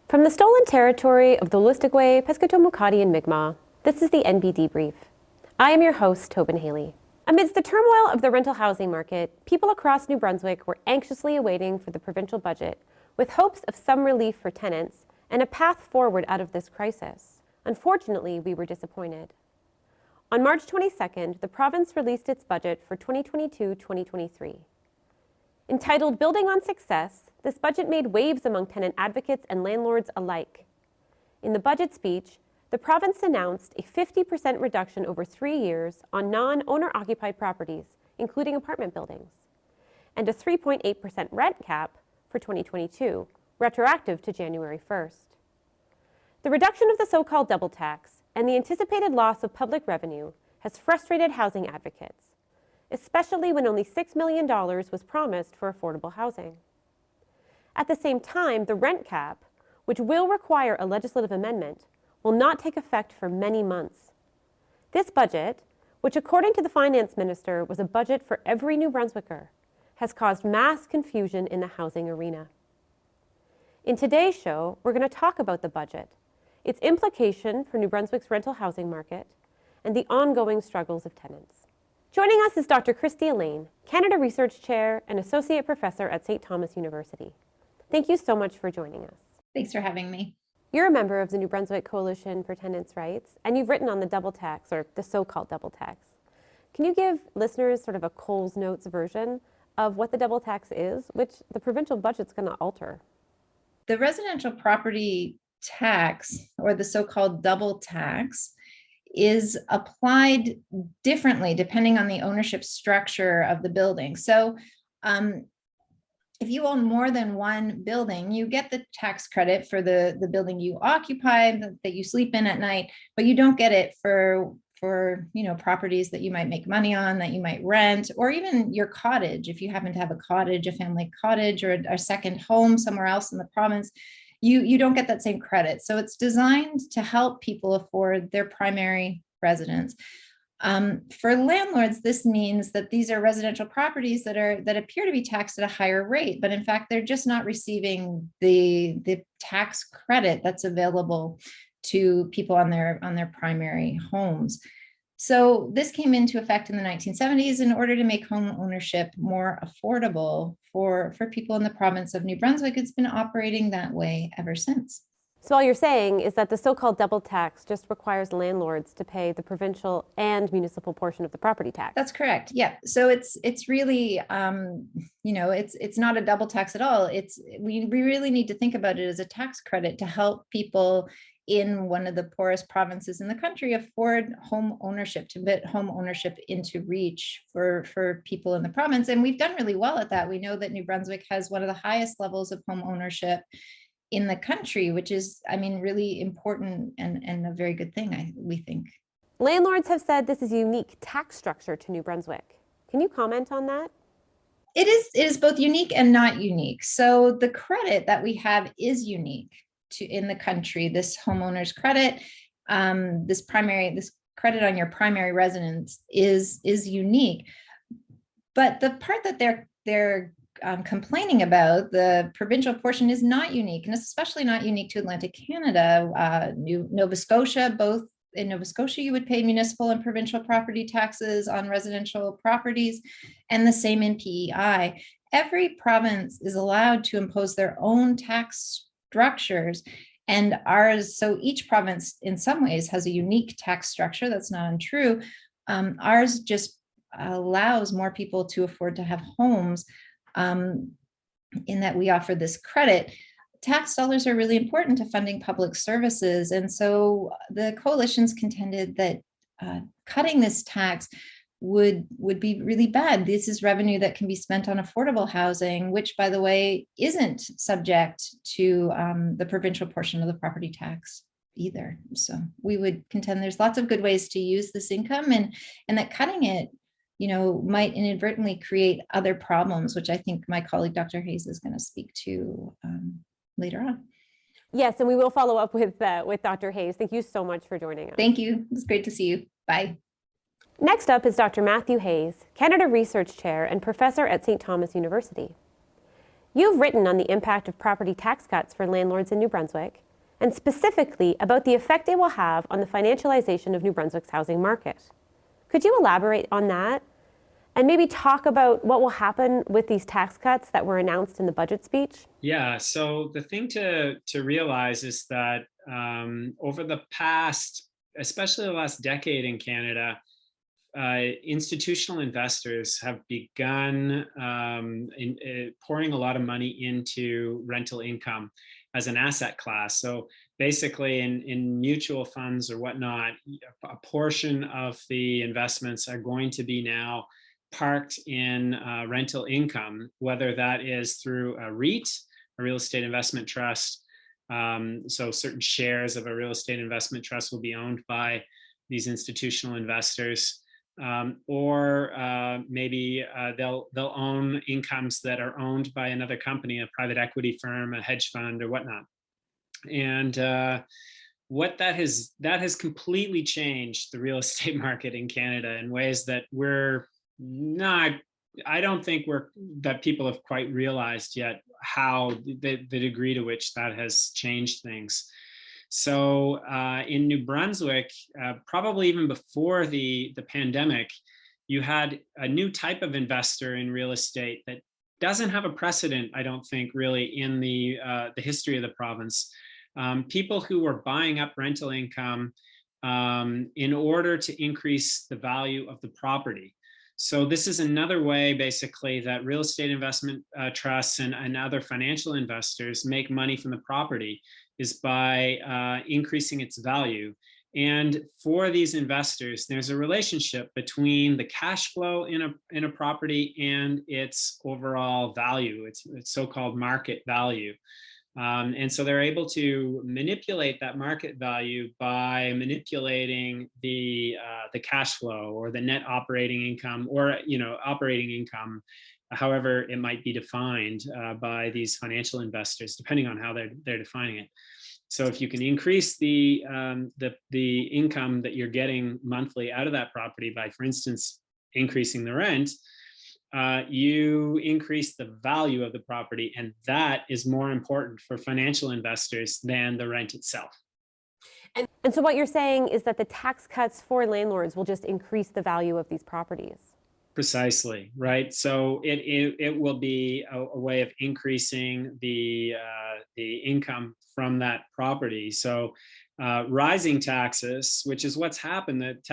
From the stolen territory of the Lustigwe, Pescatomochati, and Mi'kmaq, this is the NB Debrief. I am your host, Tobin Haley. Amidst the turmoil of the rental housing market, people across New Brunswick were anxiously awaiting for the provincial budget, with hopes of some relief for tenants and a path forward out of this crisis. Unfortunately, we were disappointed. On March 22nd, the province released its budget for 2022-2023. Entitled Building on Success, this budget made waves among tenant advocates and landlords alike. In the budget speech, the province announced a 50% reduction over 3 years on non-owner-occupied properties, including apartment buildings, and a 3.8% rent cap for 2022, retroactive to January 1st. The reduction of the so-called double tax and the anticipated loss of public revenue has frustrated housing advocates, especially when only $6 million was promised for affordable housing. At the same time, the rent cap, which will require a legislative amendment, will not take effect for many months. This budget, which according to the finance minister was a budget for every New Brunswicker, has caused mass confusion in the housing arena. In today's show, we're going to talk about the budget, its implication for New Brunswick's rental housing market, and the ongoing struggles of tenants. Joining us is Dr. Christy Elaine, Canada Research Chair and Associate Professor at St. Thomas University. Thank you so much for joining us. Thanks for having me. You're a member of the New Brunswick Coalition for Tenants' Rights, and you've written on the double tax, or the so-called double tax. Can you give listeners sort of a Coles Notes version of what the double tax is, which the provincial budget's going to alter? The residential property tax, or the so-called double tax, is applied differently depending on the ownership structure of the building. So if you own more than one building, you get the tax credit for the building you occupy, that you sleep in at night, but you don't get it for properties that you might make money on, that you might rent, or even your cottage. If you happen to have a cottage, a family cottage, or a second home somewhere else in the province, you don't get that same credit. So it's designed to help people afford their primary residence. For landlords, this means that these are residential properties that appear to be taxed at a higher rate, but in fact, they're just not receiving the tax credit that's available to people on their primary homes. So this came into effect in the 1970s in order to make home ownership more affordable for people in the province of New Brunswick. It's been operating that way ever since. So all you're saying is that the so-called double tax just requires landlords to pay the provincial and municipal portion of the property tax. That's correct. Yeah. So it's really, it's not a double tax at all. We really need to think about it as a tax credit to help people in one of the poorest provinces in the country afford home ownership, to put home ownership into reach for people in the province. And we've done really well at that. We know that New Brunswick has one of the highest levels of home ownership in the country, which is, really important and a very good thing, we think. Landlords have said this is a unique tax structure to New Brunswick. Can you comment on that? It is both unique and not unique. So the credit that we have is unique in the country. This homeowner's credit, this credit on your primary residence is unique. But the part that they're complaining about, the provincial portion, is not unique, and especially not unique to Atlantic Canada. Nova Scotia, both in Nova Scotia, you would pay municipal and provincial property taxes on residential properties, and the same in PEI. Every province is allowed to impose their own tax structures, and ours, so each province in some ways has a unique tax structure. That's not untrue. Ours just allows more people to afford to have homes, in that we offer this credit. Tax dollars are really important to funding public services. And so the coalition's contended that cutting this tax would be really bad. This is revenue that can be spent on affordable housing, which, by the way, isn't subject to the provincial portion of the property tax either. So we would contend there's lots of good ways to use this income, and that cutting it might inadvertently create other problems, which I think my colleague, Dr. Hayes, is going to speak to later on. Yes, and we will follow up with Dr. Hayes. Thank you so much for joining us. Thank you. It's great to see you. Bye. Next up is Dr. Matthew Hayes, Canada Research Chair and Professor at St. Thomas University. You've written on the impact of property tax cuts for landlords in New Brunswick, and specifically about the effect they will have on the financialization of New Brunswick's housing market. Could you elaborate on that and maybe talk about what will happen with these tax cuts that were announced in the budget speech? Yeah, so the thing to realize is that over the past, especially the last decade in Canada, institutional investors have begun pouring a lot of money into rental income as an asset class. So basically, in mutual funds or whatnot, a portion of the investments are going to be now parked in rental income, whether that is through a REIT, a real estate investment trust. So certain shares of a real estate investment trust will be owned by these institutional investors. Or maybe they'll own incomes that are owned by another company, a private equity firm, a hedge fund, or whatnot. And what that has completely changed the real estate market in Canada in ways that we're not. I don't think that people have quite realized yet how the degree to which that has changed things. So in New Brunswick, probably even before the pandemic, you had a new type of investor in real estate that doesn't have a precedent, I don't think, really in the history of the province. People who were buying up rental income in order to increase the value of the property. So this is another way, basically, that real estate investment trusts and other financial investors make money from the property, is by increasing its value. And for these investors, there's a relationship between the cash flow in a property and its overall value, its so-called market value. And so they're able to manipulate that market value by manipulating the cash flow or the net operating income, or operating income, however it might be defined by these financial investors, depending on how they're defining it. So if you can increase the income that you're getting monthly out of that property by, for instance, increasing the rent, you increase the value of the property, and that is more important for financial investors than the rent itself. And so what you're saying is that the tax cuts for landlords will just increase the value of these properties. Precisely, right? So it will be a way of increasing the income from that property. So rising taxes, which is what's happened, that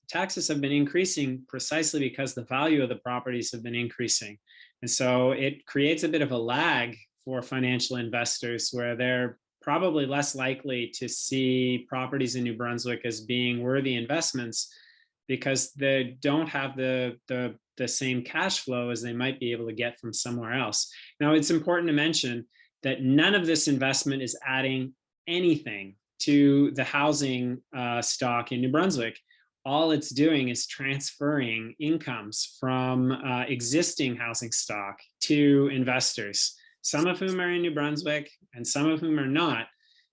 taxes have been increasing precisely because the value of the properties have been increasing. And so it creates a bit of a lag for financial investors, where they're probably less likely to see properties in New Brunswick as being worthy investments, because they don't have the same cash flow as they might be able to get from somewhere else. Now, it's important to mention that none of this investment is adding anything to the housing stock in New Brunswick. All it's doing is transferring incomes from existing housing stock to investors, some of whom are in New Brunswick and some of whom are not.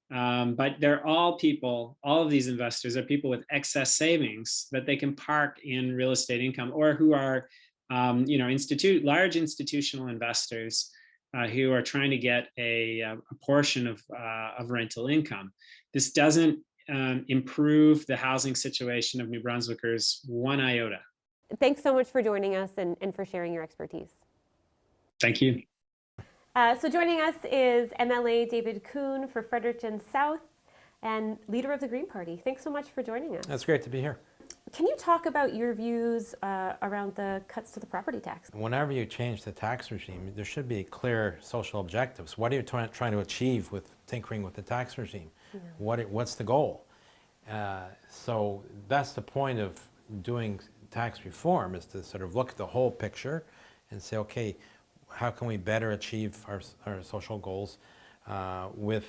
But they're all people, all of these investors are people with excess savings that they can park in real estate income, or who are, large institutional investors who are trying to get a portion of rental income. This doesn't improve the housing situation of New Brunswickers one iota. Thanks so much for joining us and for sharing your expertise. Thank you. So joining us is MLA David Kuhn for Fredericton South and leader of the Green Party. Thanks so much for joining us. That's great to be here. Can you talk about your views around the cuts to the property tax? Whenever you change the tax regime, there should be clear social objectives. What are you trying to achieve with tinkering with the tax regime? Yeah. What's the goal? So that's the point of doing tax reform, is to sort of look at the whole picture and say, okay, how can we better achieve our social goals with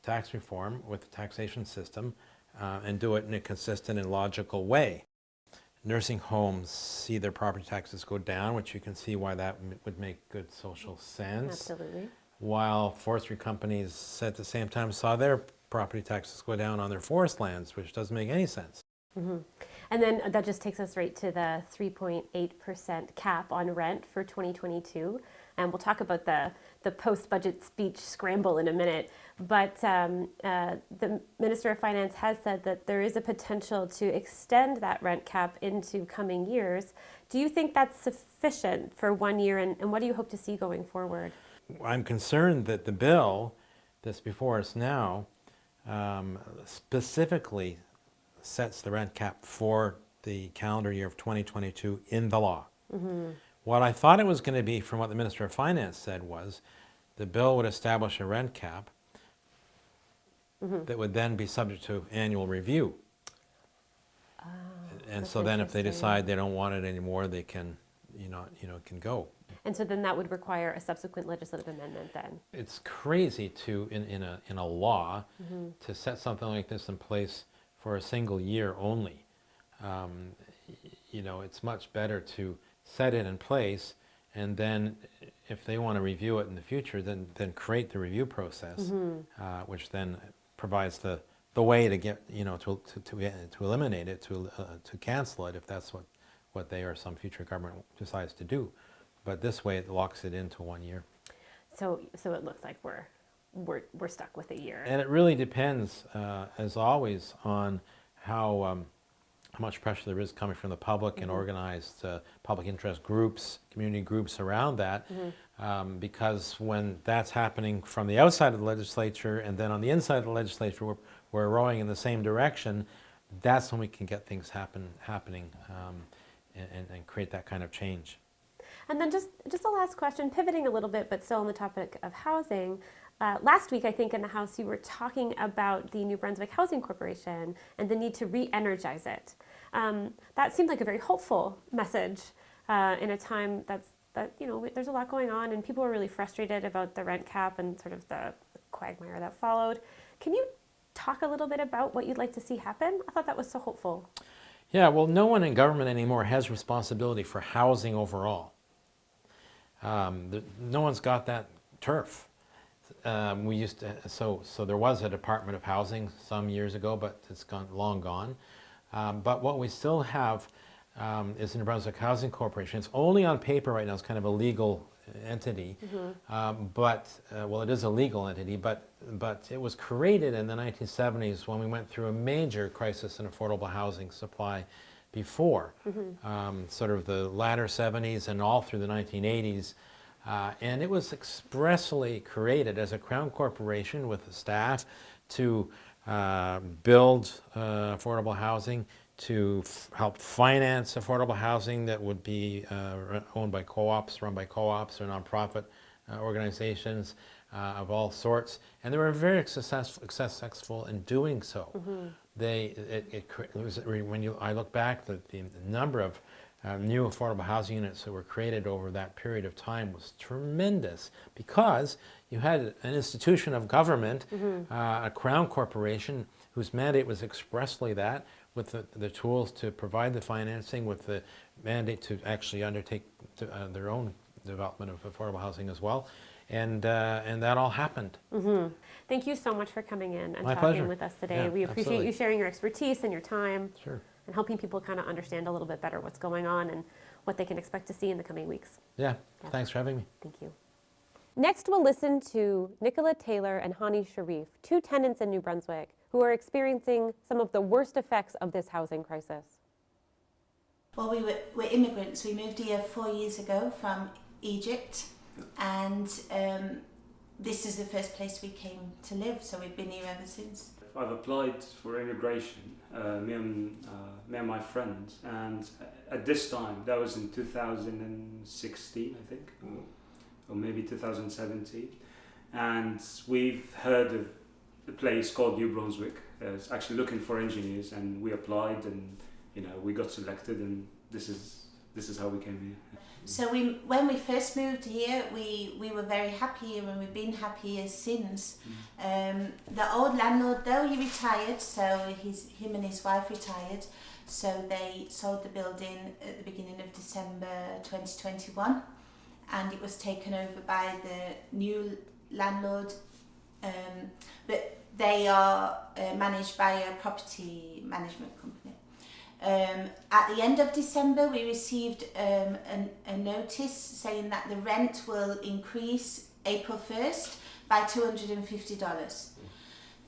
tax reform, with the taxation system, and do it in a consistent and logical way. Nursing homes see their property taxes go down, which you can see why that would make good social sense. Absolutely. While forestry companies at the same time saw their property taxes go down on their forest lands, which doesn't make any sense. Mm-hmm. And then that just takes us right to the 3.8% cap on rent for 2022. And we'll talk about the post-budget speech scramble in a minute. But the Minister of Finance has said that there is a potential to extend that rent cap into coming years. Do you think that's sufficient for 1 year, and what do you hope to see going forward? I'm concerned that the bill that's before us now specifically sets the rent cap for the calendar year of 2022 in the law. What I thought it was going to be, from what the Minister of Finance said, was the bill would establish a rent cap that would then be subject to annual review. And so then if they decide they don't want it anymore, they can, can go. And so then that would require a subsequent legislative amendment then? It's crazy to, in a law, to set something like this in place for a single year only. It's much better to set it in place, and then if they want to review it in the future, then create the review process, which then provides the way to get, to eliminate it, to cancel it if that's what they or some future government decides to do. But this way it locks it into 1 year. So it looks like we're stuck with a year. And it really depends, as always, on how much pressure there is coming from the public and organized public interest groups, community groups around that. Because when that's happening from the outside of the legislature and then on the inside of the legislature, we're rowing in the same direction, that's when we can get things happening and create that kind of change. And then just a last question, pivoting a little bit, but still on the topic of housing. Last week, I think in the House, you were talking about the New Brunswick Housing Corporation and the need to re-energize it. That seemed like a very hopeful message in a time there's a lot going on and people are really frustrated about the rent cap and sort of the quagmire that followed. Can you talk a little bit about what you'd like to see happen? I thought that was so hopeful. Yeah, well, no one in government anymore has responsibility for housing overall. No one's got that turf. We used to, so there was a Department of Housing some years ago, but it's long gone. But what we still have is the New Brunswick Housing Corporation. It's only on paper right now. It's kind of a legal entity, it is a legal entity, but it was created in the 1970s when we went through a major crisis in affordable housing supply before, sort of the latter 70s and all through the 1980s. And it was expressly created as a Crown corporation with the staff to build affordable housing, to help finance affordable housing that would be owned by co-ops, run by co-ops or nonprofit organizations of all sorts. And they were very successful in doing so. I look back, the number of new affordable housing units that were created over that period of time was tremendous, because you had an institution of government, a Crown corporation, whose mandate was expressly that, with the tools to provide the financing, with the mandate to actually undertake their own development of affordable housing as well. And that all happened. Thank you so much for coming in and My talking pleasure. with us today. Yeah, We appreciate absolutely. you sharing your expertise and your time. Sure. And helping people kind of understand a little bit better what's going on and what they can expect to see in the coming weeks. Yeah, thanks for having me. Thank you. Next, we'll listen to Nicola Taylor and Hani Sharif, two tenants in New Brunswick who are experiencing some of the worst effects of this housing crisis. Well, we're immigrants. We moved here 4 years ago from Egypt, and this is the first place we came to live, so we've been here ever since. I've applied for immigration, me and my friends, and at this time, that was in 2016, I think, or maybe 2017, and we've heard of a place called New Brunswick. It's actually looking for engineers, and we applied, and we got selected, and this is how we came here. So when we first moved here, we were very happy here, and we've been happy here since. The old landlord, though, he retired, so him and his wife retired, so they sold the building at the beginning of December 2021, and it was taken over by the new landlord, but they are managed by a property management company. At the end of December, we received a notice saying that the rent will increase April 1st by $250.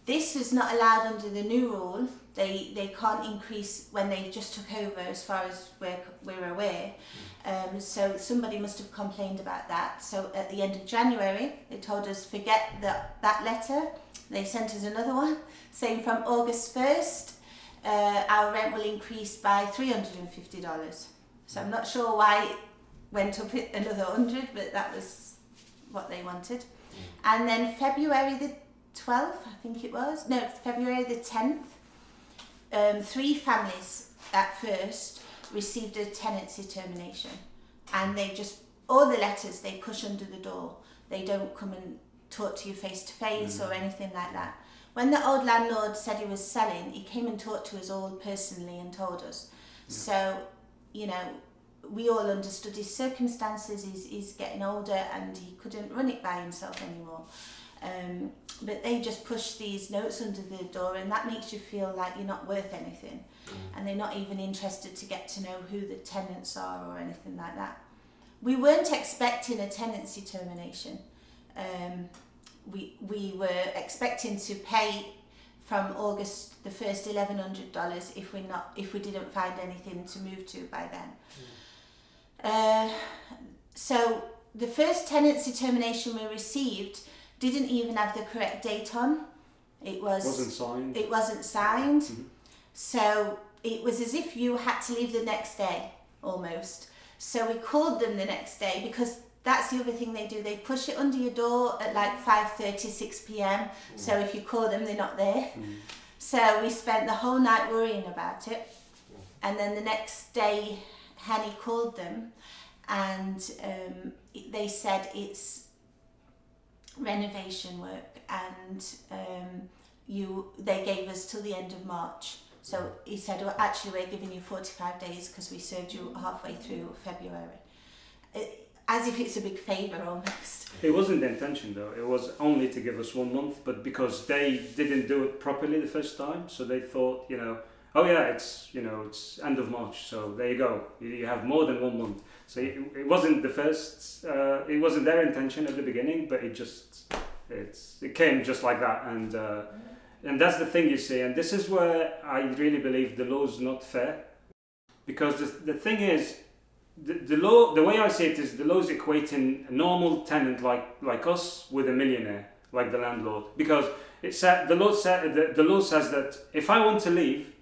This is not allowed under the new rule. They can't increase when they just took over, as far as we're aware. So somebody must have complained about that. So at the end of January, they told us forget that letter. They sent us another one saying from August 1st, our rent will increase by $350. So I'm not sure why it went up another 100, but that was what they wanted. And then February the 12th, I think it was. No, February the 10th. 3 families at first received a tenancy termination, and they just, all the letters they push under the door. They don't come and talk to you face to face or anything like that. When the old landlord said he was selling, he came and talked to us all personally and told us. So, you know, we all understood his circumstances. He's getting older and he couldn't run it by himself anymore. But they just push these notes under the door, and that makes you feel like you're not worth anything. And they're not even interested to get to know who the tenants are or anything like that. We weren't expecting a tenancy termination. We were expecting to pay from August the 1st $1,100 if we didn't find anything to move to by then. So the first tenancy termination we received didn't even have the correct date on. It wasn't signed. Mm-hmm. So it was as if you had to leave the next day, almost. So we called them the next day, because that's the other thing they do. They push it under your door at like 5:30, 6 p.m. So if you call them, they're not there. So we spent the whole night worrying about it. And then the next day, Henny called them, and they said it's renovation work, and they gave us till the end of March. So he said, well, actually we're giving you 45 days because we served you halfway through February. As if it's a big favour almost. It wasn't the intention though. It was only to give us 1 month, but because they didn't do it properly the first time, so they thought, oh yeah, it's end of March, so there you go. You have more than 1 month. So it wasn't the first, it wasn't their intention at the beginning, but it came just like that. And that's the thing, you see, and this is where I really believe the law's not fair. Because the thing is, the law, the way I see it is the law's equating a normal tenant like us with a millionaire, like the landlord. Because the law says that if I want to leave,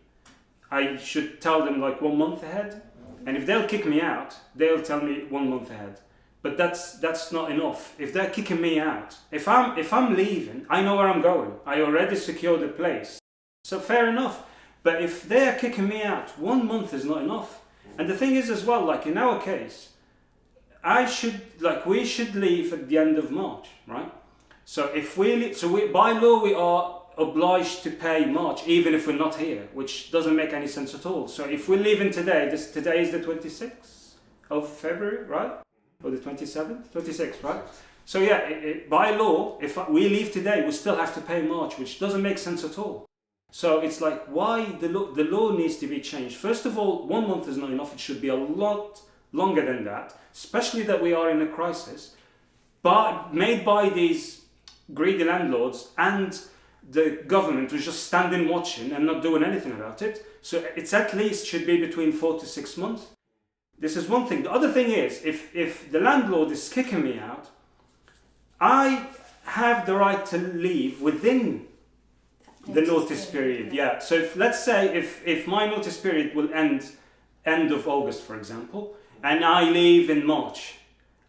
I should tell them like 1 month ahead, and if they'll kick me out, they'll tell me 1 month ahead. But that's not enough. If they're kicking me out, if I'm leaving, I know where I'm going. I already secured a place, so fair enough. But if they're kicking me out, 1 month is not enough. And the thing is as well, like in our case, we should leave at the end of March, right? So by law we are obliged to pay March, even if we're not here, which doesn't make any sense at all. So if we're leaving today, today is the 26th of February, right? Or the 27th? 26th, right? So yeah, by law, if we leave today, we still have to pay March, which doesn't make sense at all. So it's like, why the law needs to be changed. First of all, 1 month is not enough. It should be a lot longer than that, especially that we are in a crisis, but made by these greedy landlords, and the government was just standing watching and not doing anything about it. So it's at least should be between 4 to 6 months. This is one thing. The other thing is, if the landlord is kicking me out, I have the right to leave within the notice period. Yeah. So let's say if my notice period will end of August, for example, and I leave in March,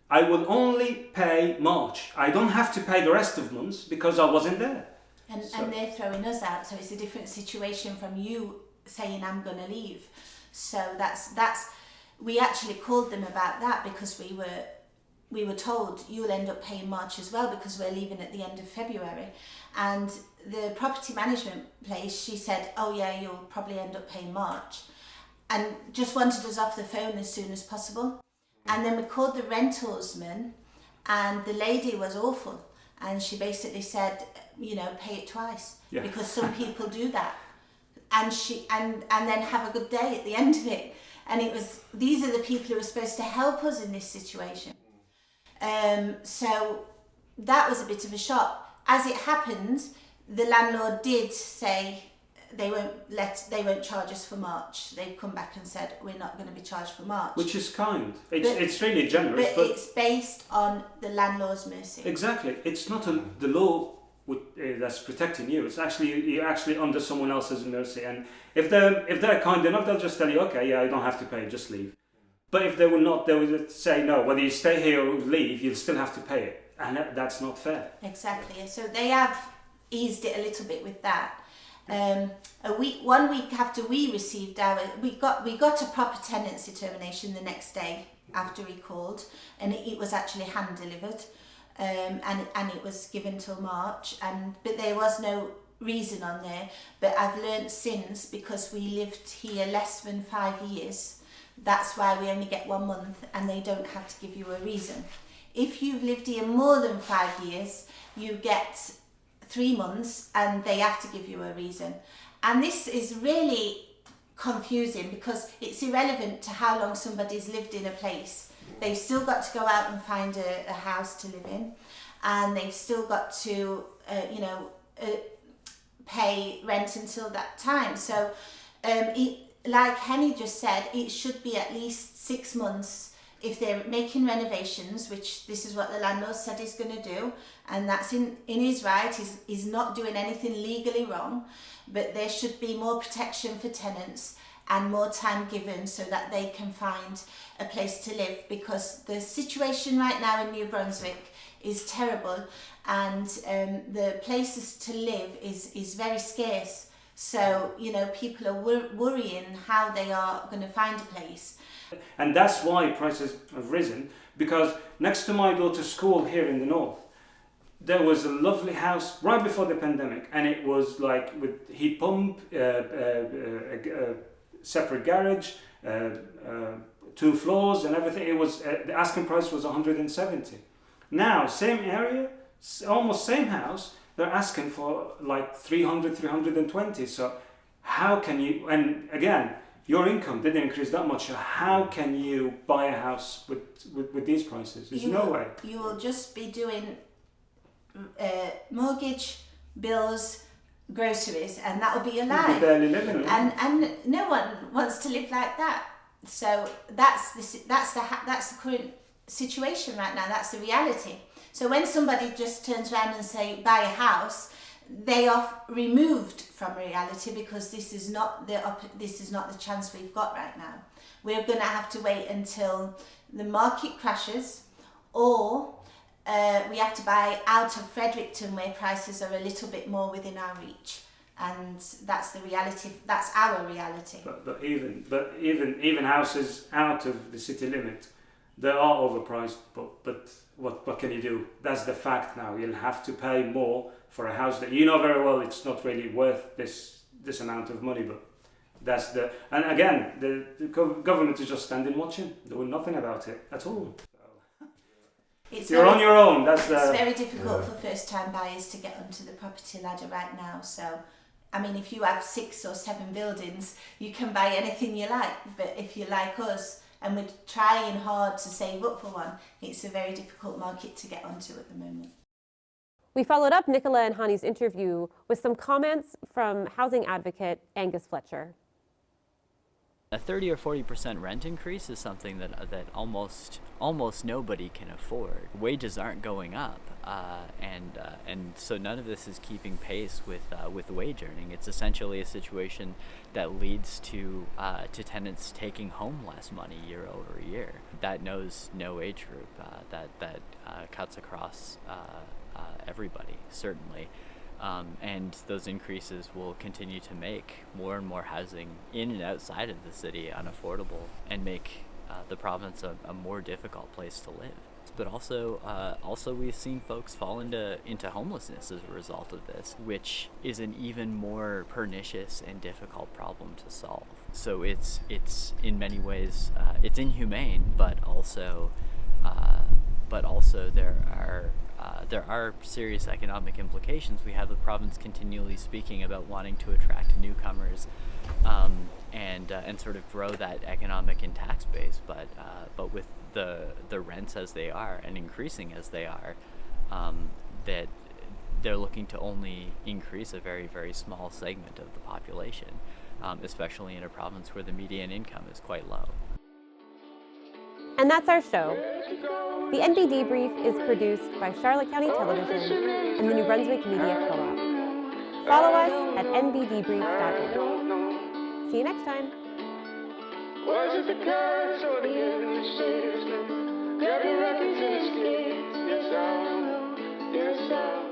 I will only pay March. I don't have to pay the rest of months because I wasn't there. And they're throwing us out, so it's a different situation from you saying I'm going to leave. So that's we actually called them about that, because we were told you'll end up paying March as well, because we're leaving at the end of February. And the property management place, she said, oh yeah, you'll probably end up paying March, and just wanted us off the phone as soon as possible. And then we called the rentalsman, and the lady was awful, and she basically said, pay it twice. Yeah. Because some people do that. and then have a good day at the end of it. And it was, these are the people who are supposed to help us in this situation. So that was a bit of a shock. As it happened, the landlord did say they won't charge us for March. They've come back and said we're not going to be charged for March. Which is kind. It's really generous. But it's based on the landlord's mercy. Exactly. It's not the law that's protecting you. It's actually, you're actually under someone else's mercy. And if they're kind enough, they'll just tell you, okay, yeah, you don't have to pay, just leave. But if they will not, they will say, no, whether you stay here or leave, you'll still have to pay it. And that's not fair. Exactly. So they have eased it a little bit with that. 1 week after we received we got a proper tenancy termination the next day after we called, and it was actually hand delivered, and it was given till March, but there was no reason on there. But I've learned since, because we lived here less than 5 years, that's why we only get 1 month, and they don't have to give you a reason. If you've lived here more than 5 years, you get 3 months, and they have to give you a reason. And this is really confusing, because it's irrelevant to how long somebody's lived in a place. They've still got to go out and find a house to live in, and they've still got to pay rent until that time. So like Henny just said, it should be at least 6 months if they're making renovations, which this is what the landlord said he's going to do, and that's in his right. He's not doing anything legally wrong, but there should be more protection for tenants and more time given so that they can find a place to live, because the situation right now in New Brunswick is terrible, and the places to live is very scarce. So, people are worrying how they are going to find a place. And that's why prices have risen, because next to my daughter's school here in the north, there was a lovely house right before the pandemic, and it was like with heat pump, separate garage, 2 floors and everything. It was the asking price was 170. Now, same area, almost same house, they're asking for like 300, 320. So how can you, and again, your income didn't increase that much, so how can you buy a house with these prices? There's no way. You will just be doing mortgage, bills, groceries, and that will be your life. You'll be barely living. And no one wants to live like that. So that's the current situation right now. That's the reality. So when somebody just turns around and say buy a house, they are removed from reality, because this is not the chance we've got right now. We're going to have to wait until the market crashes, or we have to buy out of Fredericton, where prices are a little bit more within our reach, and that's the reality. That's our reality. But even houses out of the city limit, they are overpriced. But what can you do? That's the fact now. You'll have to pay more for a house that you know very well it's not really worth this amount of money. But that's and again, the government is just standing watching, doing nothing about it at all. You're on your own. It's very difficult for first-time buyers to get onto the property ladder right now. So, I mean, if you have 6 or 7 buildings, you can buy anything you like. But if you're like us, and we're trying hard to save up for one, it's a very difficult market to get onto at the moment. We followed up Nicola and Hani's interview with some comments from housing advocate Angus Fletcher. A 30 or 40% rent increase is something that almost nobody can afford. Wages aren't going up, and so none of this is keeping pace with wage earning. It's essentially a situation that leads to tenants taking home less money year over year. That knows no age group. That cuts across everybody, certainly. And those increases will continue to make more and more housing in and outside of the city unaffordable, and make the province a more difficult place to live. But also we've seen folks fall into homelessness as a result of this, which is an even more pernicious and difficult problem to solve. So it's in many ways it's inhumane, but also there are there are serious economic implications. We have the province continually speaking about wanting to attract newcomers and sort of grow that economic and tax base, but with the rents as they are and increasing as they are, that they're looking to only increase a very, very small segment of the population, especially in a province where the median income is quite low. And that's our show. The NB Debrief is produced by Charlotte County Television and the New Brunswick Media Co-op. Follow us at nbdebrief.org. See you next time. Was it the cards or the indecision? Every record's in a state. Yes, I know. Yes, I know.